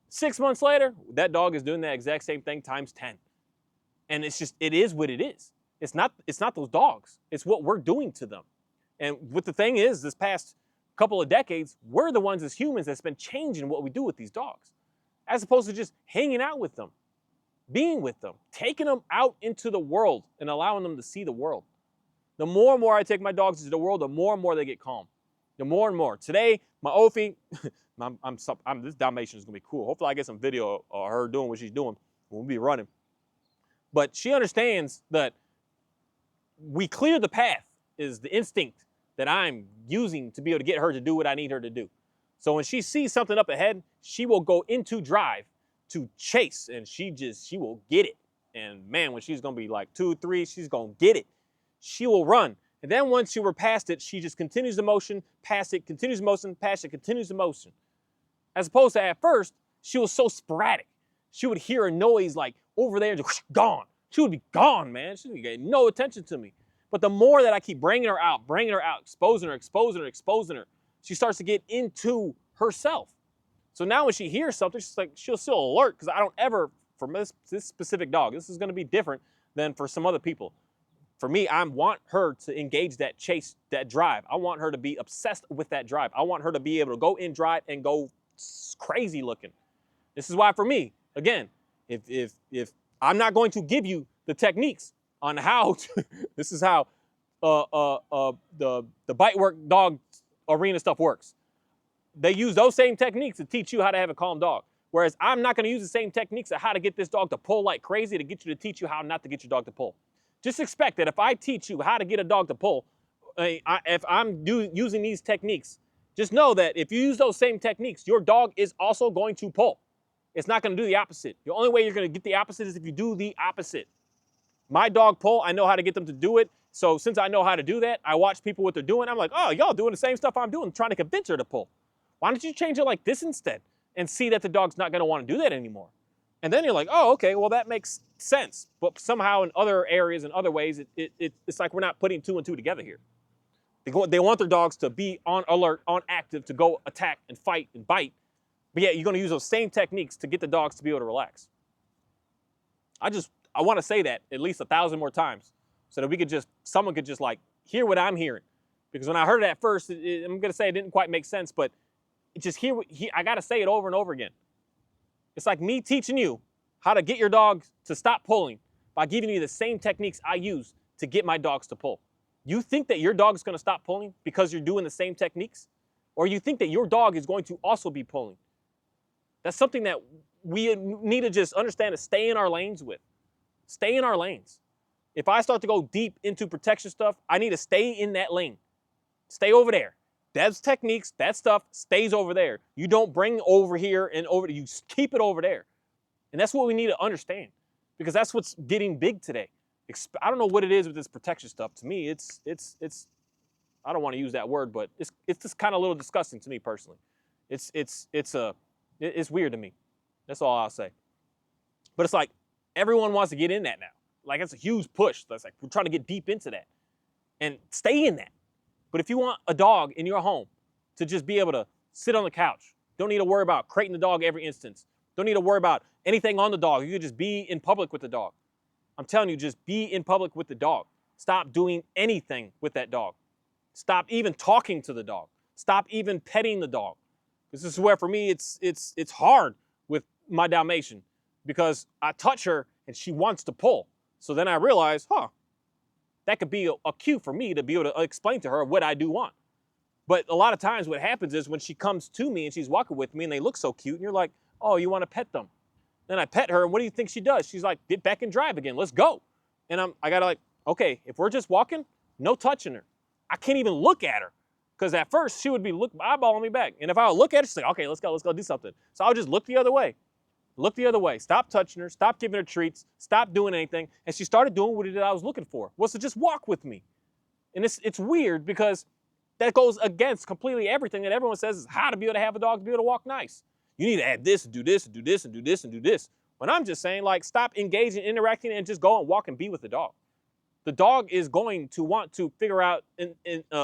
6 months later, that dog is doing that exact same thing times 10. And it is what it is. It's not those dogs. It's what we're doing to them. And what the thing is, this past couple of decades, we're the ones as humans that's been changing what we do with these dogs, as opposed to just hanging out with them, being with them, taking them out into the world and allowing them to see the world. The more and more I take my dogs into the world, the more and more they get calm. The more and more. Today, my Ophi, this Dalmatian is going to be cool. Hopefully I get some video of her doing what she's doing when we'll be running. But she understands that we clear the path is the instinct that I'm using to be able to get her to do what I need her to do. So when she sees something up ahead, she will go into drive to chase, and she will get it. And man, when she's going to be like 2, 3, she's going to get it. She will run. And then once you were past it, she just continues the motion, past it, continues the motion, past it, continues the motion. As opposed to at first, she was so sporadic. She would hear a noise like over there, just gone. She would be gone, man. She would get no attention to me. But the more that I keep bringing her out, exposing her, she starts to get into herself. So now when she hears something, she's like, she'll still alert, because I don't ever, for this specific dog, this is going to be different than for some other people. For me, I want her to engage that chase, that drive. I want her to be obsessed with that drive. I want her to be able to go in drive and go crazy looking. This is why for me, again, if I'm not going to give you the techniques on how to, this is how the bite work dog arena stuff works. They use those same techniques to teach you how to have a calm dog. Whereas I'm not going to use the same techniques of how to get this dog to pull like crazy to get you to teach you how not to get your dog to pull. Just expect that if I teach you how to get a dog to pull, if I'm using these techniques, just know that if you use those same techniques, your dog is also going to pull. It's not going to do the opposite. The only way you're going to get the opposite is if you do the opposite. My dog pull, I know how to get them to do it. So since I know how to do that, I watch people what they're doing. I'm like, oh, y'all doing the same stuff I'm doing, trying to convince her to pull. Why don't you change it like this instead and see that the dog's not going to want to do that anymore? And then you're like, oh, okay, well, that makes sense. But somehow in other areas and other ways, it's like we're not putting 2 and 2 together here. They want their dogs to be on alert, on active, to go attack and fight and bite. But yeah, you're going to use those same techniques to get the dogs to be able to relax. I want to say that at least 1,000 more times so that someone could just like hear what I'm hearing. Because when I heard it at first, I'm going to say it didn't quite make sense, but just I got to say it over and over again. It's like me teaching you how to get your dog to stop pulling by giving you the same techniques I use to get my dogs to pull. You think that your dog is going to stop pulling because you're doing the same techniques? Or you think that your dog is going to also be pulling? That's something that we need to just understand to stay in our lanes with. Stay in our lanes. If I start to go deep into protection stuff, I need to stay in that lane. Stay over there. Those techniques, that stuff stays over there. You don't bring over here and over, you keep it over there. And that's what we need to understand, because that's what's getting big today. I don't know what it is with this protection stuff. To me, it's I don't want to use that word, but it's just kind of a little disgusting to me personally. It's weird to me. That's all I'll say. But it's like everyone wants to get in that now. Like it's a huge push. That's like we're trying to get deep into that and stay in that. But if you want a dog in your home to just be able to sit on the couch, don't need to worry about crating the dog every instance, don't need to worry about anything on the dog, you can just be in public with the dog. I'm telling you, just be in public with the dog. Stop doing anything with that dog. Stop even talking to the dog. Stop even petting the dog. This is where for me it's hard with my Dalmatian, because I touch her and she wants to pull. So then I realize, that could be a cue for me to be able to explain to her what I do want. But a lot of times what happens is when she comes to me and she's walking with me and they look so cute and you're like, oh, you want to pet them. Then I pet her and what do you think she does? She's like, get back and drive again. Let's go. And I got to like, okay, if we're just walking, no touching her. I can't even look at her, because at first she would be eyeballing me back. And if I would look at her, she's like, okay, let's go do something. So I'll just look the other way. Look the other way. Stop touching her. Stop giving her treats. Stop doing anything. And she started doing what it is I was looking for, was to just walk with me. And it's weird, because that goes against completely everything that everyone says is how to be able to have a dog to be able to walk nice. You need to add this, and do this, and do this, and do this, and do this. When I'm just saying, like, stop engaging, interacting, and just go and walk and be with the dog. The dog is going to want to figure out and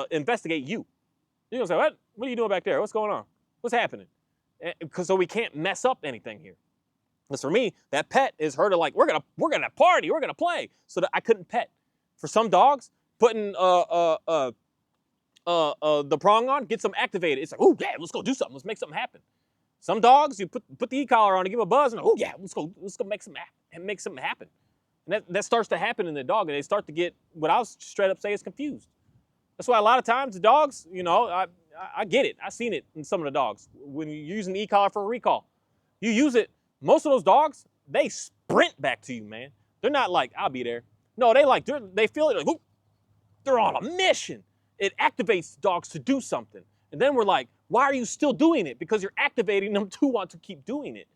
investigate you. You're going to say, what are you doing back there? What's going on? What's happening? So we can't mess up anything here. Because for me, that pet is her to like, we're gonna party, we're gonna play. So that I couldn't pet. For some dogs, putting the prong on, gets them activated. It's like, oh yeah, let's go do something. Let's make something happen. Some dogs, you put the e-collar on and give them a buzz, and oh yeah, let's go make something happen. And that starts to happen in the dog, and they start to get what I'll straight up say is confused. That's why a lot of times the dogs, I get it. I've seen it in some of the dogs. When you're using the e-collar for a recall, you use it, most of those dogs, they sprint back to you, man. They're not like, I'll be there. No, they feel it like, whoop, they're on a mission. It activates dogs to do something. And then we're like, why are you still doing it? Because you're activating them to want to keep doing it.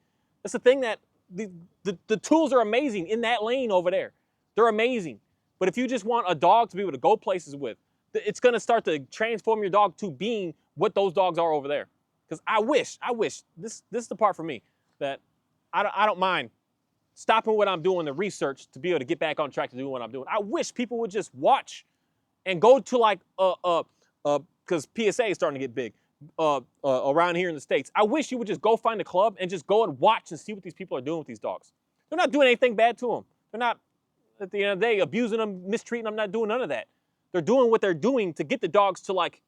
That's the thing that the tools are amazing in that lane over there. They're amazing. But if you just want a dog to be able to go places with, it's going to start to transform your dog to being what those dogs are over there. Because I wish, this is the part for me, that I don't mind stopping what I'm doing, the research, to be able to get back on track to do what I'm doing. I wish people would just watch and go to like, because PSA is starting to get big around here in the States. I wish you would just go find a club and just go and watch and see what these people are doing with these dogs. They're not doing anything bad to them. They're not, at the end of the day, abusing them, mistreating them, not doing none of that. They're doing what they're doing to get the dogs to like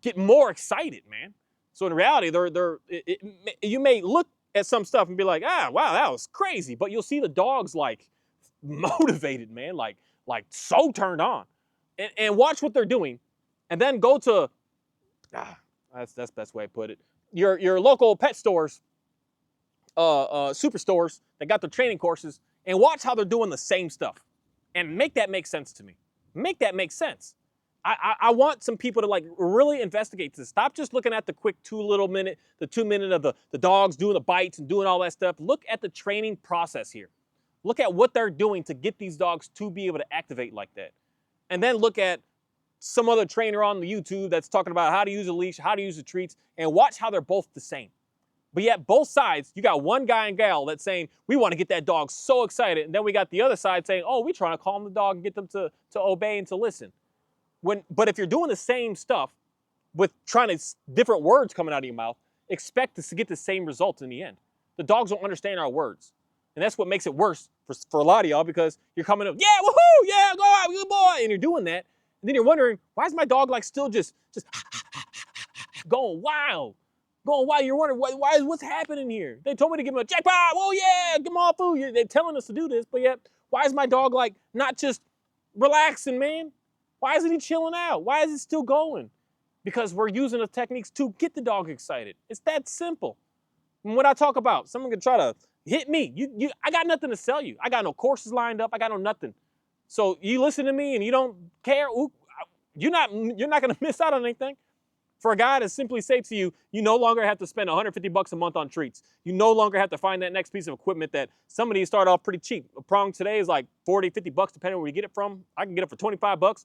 get more excited, man. So in reality, you may look at some stuff and be like, wow, that was crazy. But you'll see the dogs like motivated, man, like so turned on. And watch what they're doing. And then go to, that's the best way to put it, your local pet stores, superstores that got their training courses, and watch how they're doing the same stuff. And make that make sense to me. Make that make sense. I want some people to like really investigate this. Stop just looking at the quick 2 minute of the dogs doing the bites and doing all that stuff. Look at the training process here. Look at what they're doing to get these dogs to be able to activate like that. And then look at some other trainer on the YouTube that's talking about how to use a leash, how to use the treats, and watch how they're both the same. But yet both sides, you got one guy and gal that's saying, we want to get that dog so excited. And then we got the other side saying, oh, we're trying to calm the dog and get them to obey and to listen. But if you're doing the same stuff with different words coming out of your mouth, expect to get the same result in the end. The dogs don't understand our words. And that's what makes it worse for a lot of y'all, because you're coming up, yeah, woohoo, yeah, go out, good boy. And you're doing that. And then you're wondering, why is my dog like still just going wild? Going wild. You're wondering, what's happening here? They told me to give him a jackpot. Oh yeah, give him all food. They're telling us to do this, but yet, why is my dog like not just relaxing, man? Why isn't he chilling out? Why is it still going? Because we're using the techniques to get the dog excited. It's that simple. And what I talk about, someone could try to hit me. I got nothing to sell you. I got no courses lined up. I got no nothing. So you listen to me and you don't care. You're not going to miss out on anything. For a guy to simply say to you, you no longer have to spend $150 a month on treats. You no longer have to find that next piece of equipment that some of these start off pretty cheap. A prong today is like $40, $50 depending on where you get it from. I can get it for $25.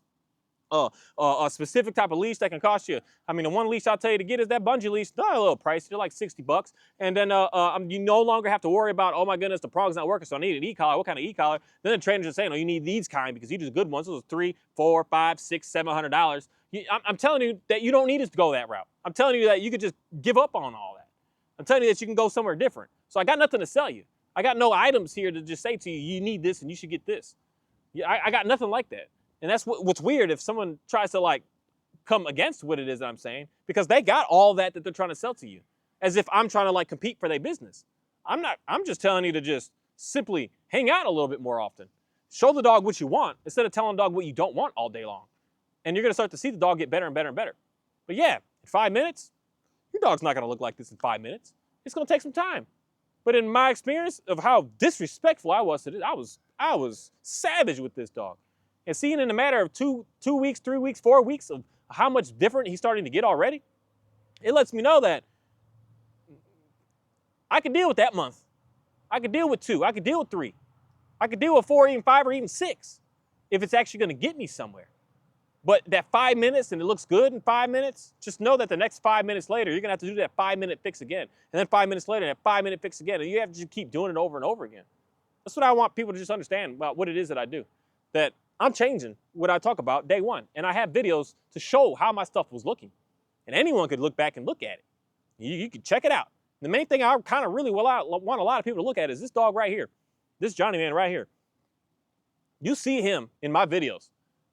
A specific type of leash that can cost you, the one leash I'll tell you to get is that bungee leash. They're a little pricey. They're like $60. And then you no longer have to worry about, oh my goodness, the prong's not working, so I need an e-collar. What kind of e-collar? Then the trainers are saying, oh, you need these kind because these are good ones. Those are $300, $400, $500, $600, $700. I'm telling you that you don't need us to go that route. I'm telling you that you could just give up on all that. I'm telling you that you can go somewhere different. So I got nothing to sell you. I got no items here to just say to you, you need this and you should get this. I got nothing like that. And that's what's weird if someone tries to like come against what it is that I'm saying, because they got all that they're trying to sell to you, as if I'm trying to like compete for their business. I'm not. I'm just telling you to just simply hang out a little bit more often. Show the dog what you want instead of telling the dog what you don't want all day long. And you're going to start to see the dog get better and better and better. But yeah, in 5 minutes, your dog's not going to look like this in 5 minutes. It's going to take some time. But in my experience of how disrespectful I was to this, I was savage with this dog. And seeing in a matter of 2 weeks, 3 weeks, 4 weeks of how much different he's starting to get already, it lets me know that I could deal with that month. I could deal with 2. I could deal with 3. I could deal with 4, even 5, or even 6 if it's actually going to get me somewhere. But that 5 minutes and it looks good in 5 minutes, just know that the next 5 minutes later, you're going to have to do that 5-minute fix again. And then 5 minutes later, that 5-minute fix again. And you have to just keep doing it over and over again. That's what I want people to just understand about what it is that I do. That I'm changing what I talk about day one. And I have videos to show how my stuff was looking. And anyone could look back and look at it. You can check it out. The main thing I kind of really want a lot of people to look at is this dog right here. This Johnny man right here. You see him in my videos.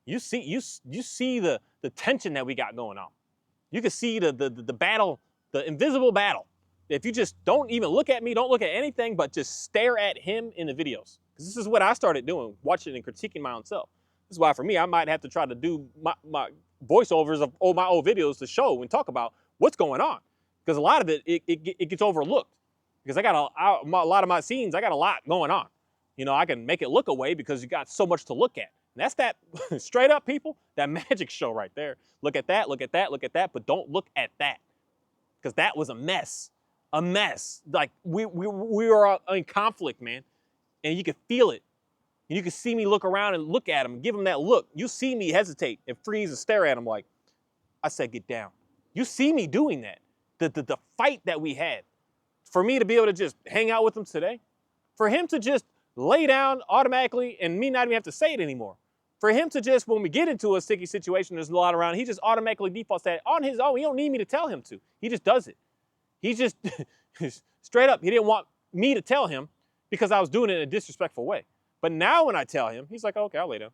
You see the tension that we got going on. You can see the battle, the invisible battle. If you just don't even look at me, don't look at anything, but just stare at him in the videos. Because this is what I started doing, watching and critiquing my own self. This is why for me, I might have to try to do my voiceovers of my old videos to show and talk about what's going on. Because a lot of it gets overlooked. Because I got a lot of my scenes, I got a lot going on. You know, I can make it look away because you got so much to look at. And that's that, straight up, people, that magic show right there. Look at that, look at that, look at that, but don't look at that. Because that was a mess. A mess. Like, we were in conflict, man. And you could feel it. And you could see me look around and look at him and give him that look. You see me hesitate and freeze and stare at him like, I said, get down. You see me doing that. The fight that we had. For me to be able to just hang out with him today. For him to just lay down automatically and me not even have to say it anymore. For him to just, when we get into a sticky situation, there's a lot around, he just automatically defaults that on his own. He don't need me to tell him to. He just does it. He just, straight up, he didn't want me to tell him because I was doing it in a disrespectful way. But now when I tell him, he's like, oh, okay, I'll lay down.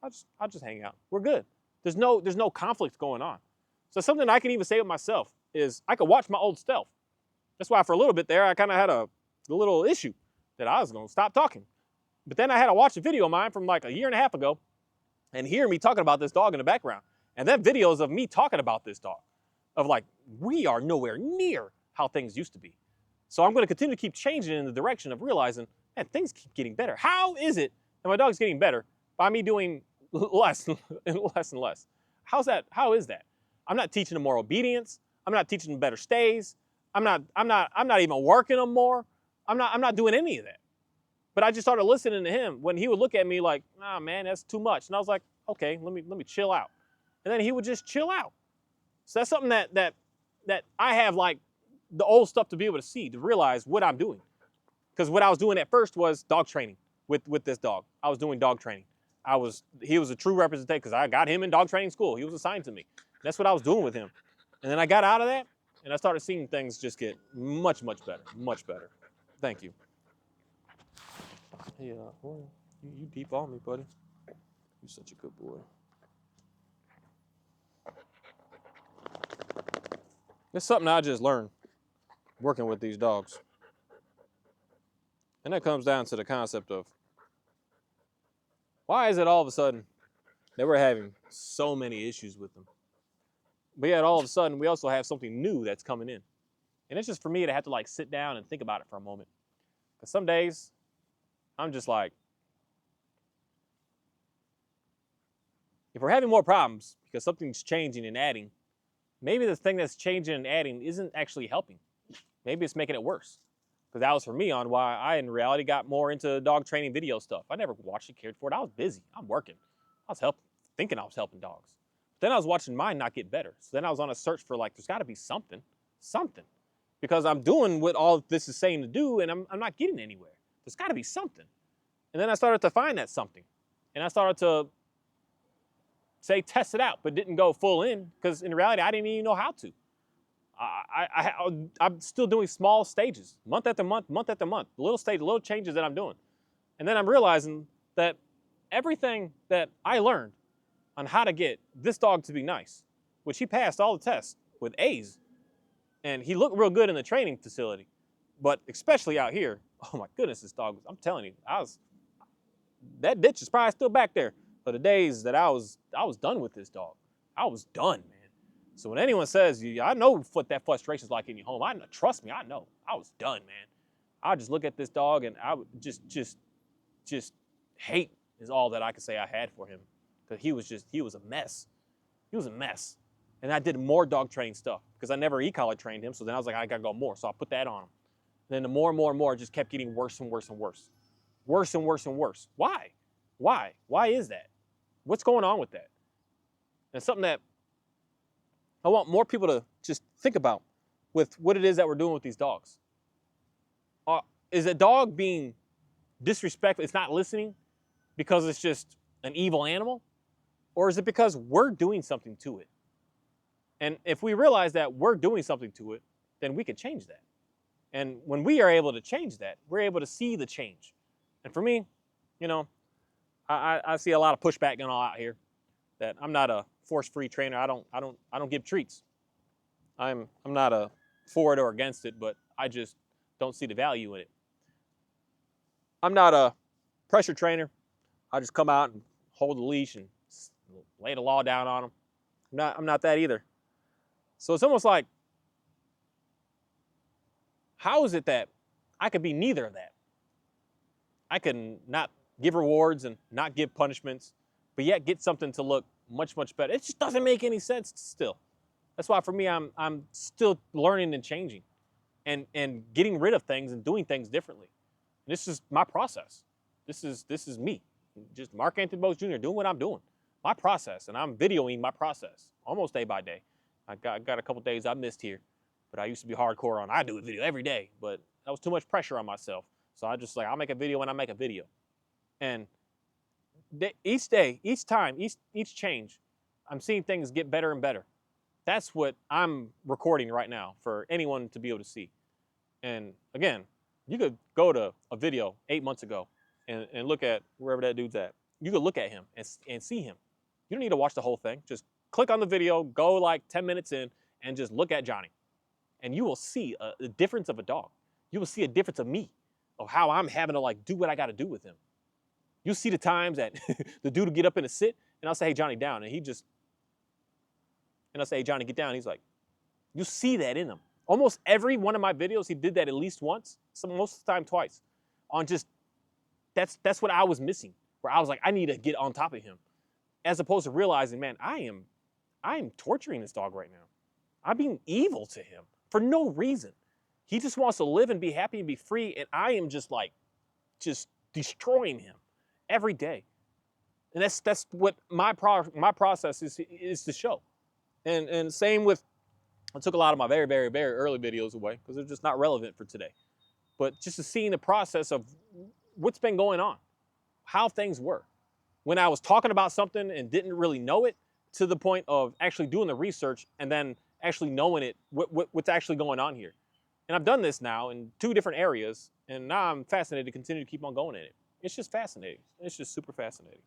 I'll just hang out. We're good. There's no conflict going on. So something I can even say with myself is I could watch my old self. That's why for a little bit there, I kind of had a little issue that I was going to stop talking. But then I had to watch a video of mine from like a year and a half ago and hear me talking about this dog in the background. And then videos of me talking about this dog. Of like, we are nowhere near how things used to be. So I'm going to continue to keep changing in the direction of realizing, man, things keep getting better. How is it that my dog's getting better by me doing less and less and less? How's that? How is that? I'm not teaching them more obedience. I'm not teaching them better stays. I'm not even working them more. I'm not doing any of that. But I just started listening to him when he would look at me like, nah, man, that's too much. And I was like, okay, let me chill out. And then he would just chill out. So that's something that I have like the old stuff to be able to see, to realize what I'm doing. Because what I was doing at first was dog training with this dog. I was doing dog training. He was a true representative because I got him in dog training school. He was assigned to me. That's what I was doing with him. And then I got out of that and I started seeing things just get much, much better, much better. Thank you. Yeah, boy, you deep on me, buddy. You're such a good boy. It's something I just learned working with these dogs. And that comes down to the concept of why is it all of a sudden that we're having so many issues with them? But yet all of a sudden we also have something new that's coming in. And it's just for me to have to like sit down and think about it for a moment. Because some days I'm just like, if we're having more problems because something's changing and adding, maybe the thing that's changing and adding isn't actually helping. Maybe it's making it worse. Because that was for me on why I, in reality, got more into dog training video stuff. I never watched it, cared for it. I was busy. I'm working. I was thinking I was helping dogs. But then I was watching mine not get better. So then I was on a search for like, there's got to be something. Because I'm doing what all this is saying to do, and I'm not getting anywhere. There's got to be something. And then I started to find that something. And I started to test it out, but didn't go full in because in reality, I didn't even know how to. I'm still doing small stages, month after month, little changes that I'm doing. And then I'm realizing that everything that I learned on how to get this dog to be nice, which he passed all the tests with A's, and he looked real good in the training facility, but especially out here, oh my goodness, this dog, I'm telling you, that ditch is probably still back there. For the days that I was done with this dog. I was done, man. So when anyone says, I know what that frustration is like in your home. Trust me, I know. I was done, man. I just look at this dog and I would just hate is all that I could say I had for him. Because he was a mess. He was a mess. And I did more dog training stuff because I never e-collar trained him. So then I was like, I got to go more. So I put that on him. And then the more and more and more, it just kept getting worse and worse and worse. Worse and worse and worse. Why? Why is that? What's going on with that? And something that I want more people to just think about with what it is that we're doing with these dogs. Is a dog being disrespectful? It's not listening because it's just an evil animal? Or is it because we're doing something to it? And if we realize that we're doing something to it, then we can change that. And when we are able to change that, we're able to see the change. And for me, I see a lot of pushback going on out here. that I'm not a force-free trainer. I don't give treats. I'm not a for it or against it, but I just don't see the value in it. I'm not a pressure trainer. I just come out and hold the leash and lay the law down on them. I'm not that either. So it's almost like, how is it that I could be neither of that? I can not give rewards and not give punishments, but yet get something to look much, much better. It just doesn't make any sense still. That's why for me, I'm still learning and changing and getting rid of things and doing things differently. And this is my process. This is me. Just Mark Anthony Bose Jr. doing what I'm doing. My process, and I'm videoing my process almost day by day. I got a couple days I missed here, but I used to be hardcore on I do a video every day, but that was too much pressure on myself. So I just like, I'll make a video when I make a video. And each day, each time, each change, I'm seeing things get better and better. That's what I'm recording right now for anyone to be able to see. And again, you could go to a video 8 months ago and look at wherever that dude's at. You could look at him and see him. You don't need to watch the whole thing. Just click on the video, go like 10 minutes in, and just look at Johnny. And you will see a difference of a dog. You will see a difference of me, of how I'm having to like do what I got to do with him. You'll see the times that the dude will get up in a sit, and I'll say, hey, Johnny, down. And I'll say, hey, Johnny, get down. He's like, you see that in him. Almost every one of my videos, he did that at least once, most of the time twice. On just, that's what I was missing, where I was like, I need to get on top of him. As opposed to realizing, man, I am torturing this dog right now. I'm being evil to him for no reason. He just wants to live and be happy and be free, and I am just like, just destroying him every day. And that's what my process is to show. And same with, I took a lot of my very, very, very early videos away because they're just not relevant for today. But just to seeing the process of what's been going on, how things were. When I was talking about something and didn't really know it, to the point of actually doing the research and then actually knowing it, what's actually going on here. And I've done this now in 2 different areas, and now I'm fascinated to continue to keep on going in it. It's just fascinating. It's just super fascinating.